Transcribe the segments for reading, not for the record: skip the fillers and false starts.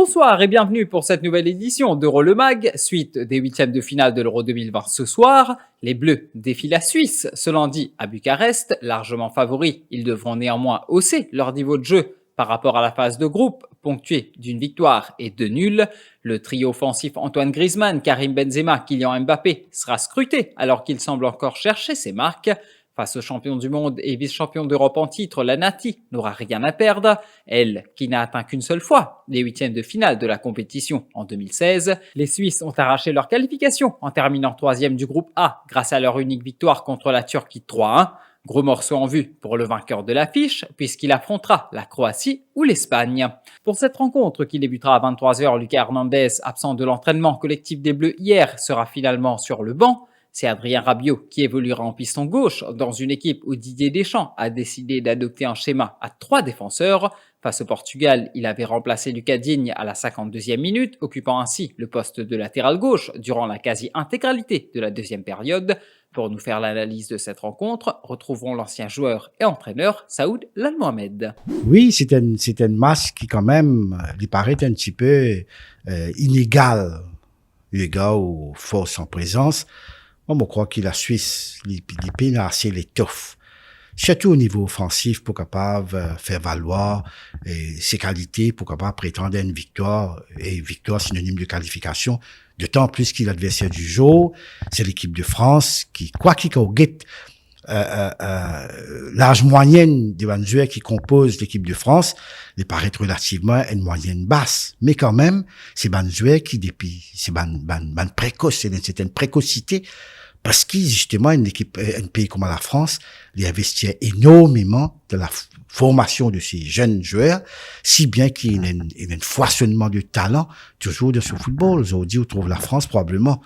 Bonsoir et bienvenue pour cette nouvelle édition d'Euro Le Mag. Suite des huitièmes de finale de l'Euro 2020 ce soir, les Bleus défient la Suisse ce lundi à Bucarest. Largement favoris, ils devront néanmoins hausser leur niveau de jeu par rapport à la phase de groupe, ponctuée d'une victoire et deux nuls. Le trio offensif Antoine Griezmann, Karim Benzema, Kylian Mbappé sera scruté alors qu'il semble encore chercher ses marques. Face au champion du monde et vice-champion d'Europe en titre, la Nati n'aura rien à perdre. Elle, qui n'a atteint qu'une seule fois les huitièmes de finale de la compétition en 2016. Les Suisses ont arraché leur qualification en terminant troisième du groupe A grâce à leur unique victoire contre la Turquie 3-1. Gros morceau en vue pour le vainqueur de l'affiche, puisqu'il affrontera la Croatie ou l'Espagne. Pour cette rencontre qui débutera à 23h, Lucas Hernandez, absent de l'entraînement collectif des Bleus hier, sera finalement sur le banc. C'est Adrien Rabiot qui évoluera en piston gauche dans une équipe où Didier Deschamps a décidé d'adopter un schéma à 3 défenseurs. Face au Portugal, il avait remplacé Lucas Digne à la 52e minute, occupant ainsi le poste de latéral gauche durant la quasi-intégralité de la deuxième période. Pour nous faire l'analyse de cette rencontre, retrouvons l'ancien joueur et entraîneur Saoud Lalmohamed. Oui, c'est un match qui quand même lui paraît un petit peu inégal, eu égard aux forces en présence. Moi, je crois que la Suisse, les pays assez l'étoffe, surtout au niveau offensif, pour capable faire valoir ses qualités, pour capable prétendre à une victoire, et victoire synonyme de qualification, d'autant plus qu'il l'adversaire du jour, c'est l'équipe de France, qui, quoi qu'il guette, l'âge moyenne des joueurs qui composent l'équipe de France, les paraît relativement une moyenne basse. Mais quand même, c'est joueurs qui, depuis, c'est précoce, c'est une certaine précocité, parce que, justement, un pays comme la France, il investit énormément de la formation de ces jeunes joueurs, si bien qu'il y a un foisonnement de talent toujours de ce football. Aujourd'hui, on trouve la France probablement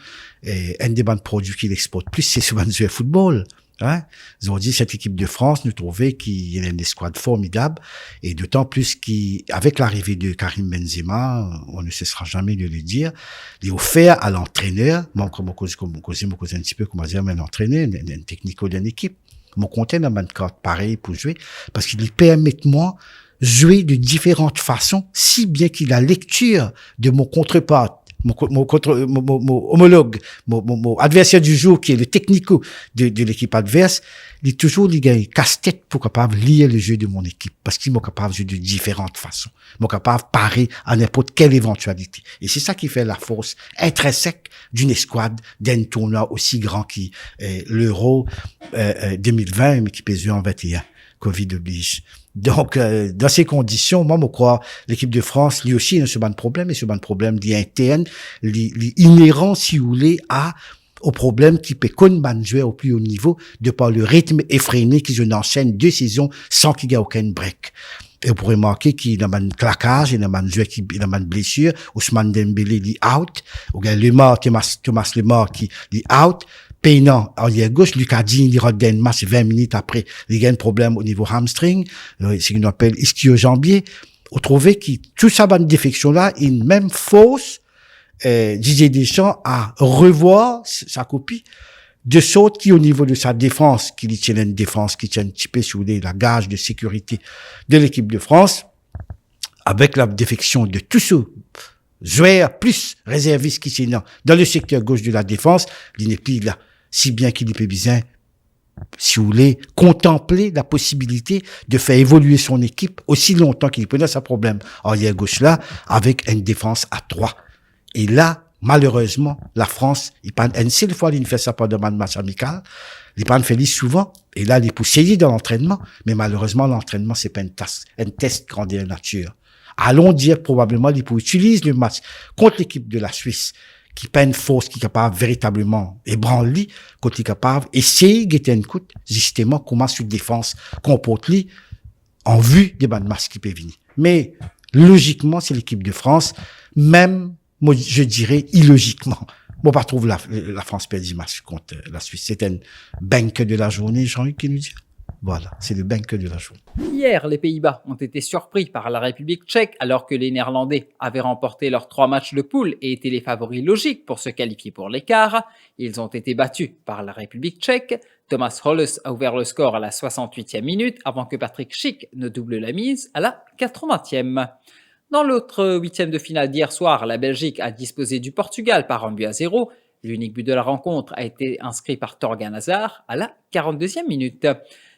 un des bons produits qu'il exporte plus, c'est ce joueur football. Hein? Aujourd'hui, cette équipe de France, nous trouvons qu'il y a une escouade formidable, et d'autant plus qu'avec l'arrivée de Karim Benzema, on ne cessera jamais de le dire, il est offert à l'entraîneur, moi, comme un petit peu, comment dire, un entraîneur, un technico d'une équipe, mon compte dans ma carte pareil pour jouer, parce qu'il permet moi jouer de différentes façons, si bien qu'il a lecture de mon contrepart, mon homologue, mon adversaire du jour, qui est le technico de l'équipe adverse, il est toujours les casse-tête pour capable lire le jeu de mon équipe, parce qu'il est capable de jouer de différentes façons, il est capable de parer à n'importe quelle éventualité. Et c'est ça qui fait la force intrinsèque d'une escouade, d'un tournoi aussi grand qui l'Euro 2020, mais qui pèse en 21. Covid oblige. Donc, dans ces conditions, moi, je crois, l'équipe de France, lui aussi, il a ce bon problème, et ce bon problème, il est interne, il est inhérent, si vous voulez, au problème qui peut qu'on jouer au plus haut niveau, de par le rythme effréné qu'ils enchaînent 2 saisons sans qu'il y ait aucun break. Et vous pourrez remarquer qu'il y a un claquage, il y a un joueur qui a une blessure, Ousmane Dembélé, il est out, ou il y a Thomas Lemar qui est out, Paynan, arrière gauche, Lucas Digne, il rate un match 20 minutes après, il a un problème au niveau hamstring, c'est qu'on appelle ischio-jambier. On trouvait que toute sa bonne défection-là, une même fausse, Didier Deschamps à revoir sa copie, de sorte qui, au niveau de sa défense, qu'il tient une défense qui tient un petit peu sur la gage de sécurité de l'équipe de France, avec la défection de tous ceux joueurs plus réservistes qui sont dans le secteur gauche de la défense, il n'est plus là. Si bien qu'il peut bien, si vous voulez, contempler la possibilité de faire évoluer son équipe aussi longtemps qu'il peut dans sa problème arrière gauche là, avec une défense à 3. Et là, malheureusement, la France, il pas une seule fois, il fait ça pendant un match amical, il pas fait souvent, et là, il est poussé dans l'entraînement, mais malheureusement, l'entraînement, c'est pas un test grandeur nature. Allons dire probablement, il peut utiliser le match contre l'équipe de la Suisse, qui pas une force qui est capable véritablement ébranler, quand il est capable essayer de guetter une coute, justement, comment sur défense comporte-lui en vue des bandes matchs qui peuvent venir. Mais, logiquement, c'est l'équipe de France, même, moi, je dirais, illogiquement. Bon, pas trouve la France perd 10 matchs contre la Suisse. C'est un banque de la journée, Jean-Luc qui nous dit. Voilà, c'est le banque de la journée. Hier, les Pays-Bas ont été surpris par la République tchèque alors que les Néerlandais avaient remporté leurs 3 matchs de poule et étaient les favoris logiques pour se qualifier pour l'écart. Ils ont été battus par la République tchèque. Thomas Holles a ouvert le score à la 68e minute avant que Patrick Schick ne double la mise à la 80e. Dans l'autre huitième de finale d'hier soir, la Belgique a disposé du Portugal par 1-0. L'unique but de la rencontre a été inscrit par Torgan Hazard à la 42e minute.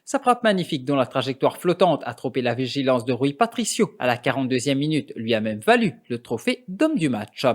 Sa frappe magnifique dont la trajectoire flottante a trompé la vigilance de Rui Patricio à la 42e minute lui a même valu le trophée d'homme du match.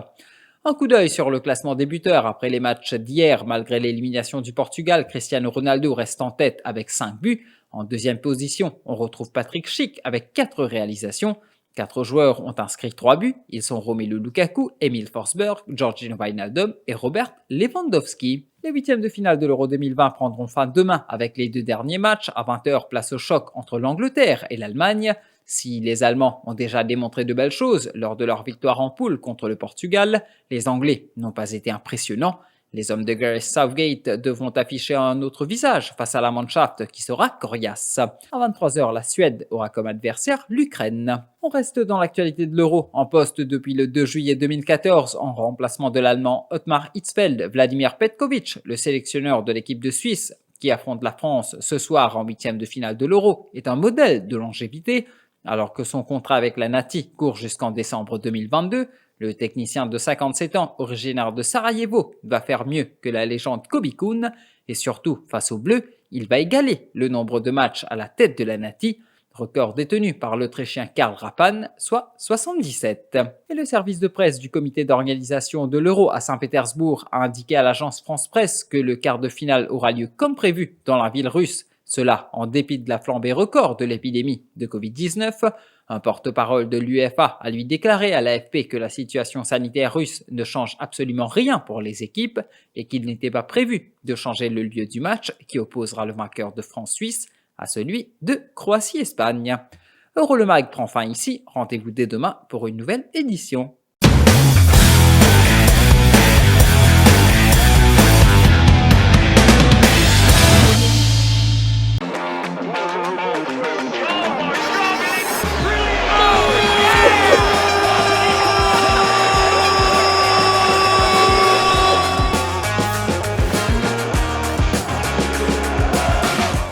Un coup d'œil sur le classement des buteurs après les matchs d'hier. Malgré l'élimination du Portugal, Cristiano Ronaldo reste en tête avec 5 buts. En deuxième position, on retrouve Patrick Schick avec 4 réalisations. 4 joueurs ont inscrit 3 buts. Ils sont Romelu Lukaku, Emil Forsberg, Georginio Wijnaldum et Robert Lewandowski. Les huitièmes de finale de l'Euro 2020 prendront fin demain avec les 2 derniers matchs. À 20h, place au choc entre l'Angleterre et l'Allemagne. Si les Allemands ont déjà démontré de belles choses lors de leur victoire en poule contre le Portugal, les Anglais n'ont pas été impressionnants. Les hommes de Gareth Southgate devront afficher un autre visage face à la Mannschaft qui sera coriace. À 23h, la Suède aura comme adversaire l'Ukraine. On reste dans l'actualité de l'Euro, en poste depuis le 2 juillet 2014 en remplacement de l'Allemand Ottmar Hitzfeld. Vladimir Petkovic, le sélectionneur de l'équipe de Suisse qui affronte la France ce soir en huitième de finale de l'Euro, est un modèle de longévité. Alors que son contrat avec la Nati court jusqu'en décembre 2022, le technicien de 57 ans, originaire de Sarajevo, va faire mieux que la légende Kobe Koun et surtout, face aux Bleus, il va égaler le nombre de matchs à la tête de la Nati, record détenu par l'Autrichien Karl Rappan, soit 77. Et le service de presse du comité d'organisation de l'Euro à Saint-Pétersbourg a indiqué à l'agence France Presse que le quart de finale aura lieu comme prévu dans la ville russe. Cela en dépit de la flambée record de l'épidémie de Covid-19. Un porte-parole de l'UEFA a lui déclaré à l'AFP que la situation sanitaire russe ne change absolument rien pour les équipes et qu'il n'était pas prévu de changer le lieu du match qui opposera le vainqueur de France-Suisse à celui de Croatie-Espagne. Euro le Mag prend fin ici, rendez-vous dès demain pour une nouvelle édition.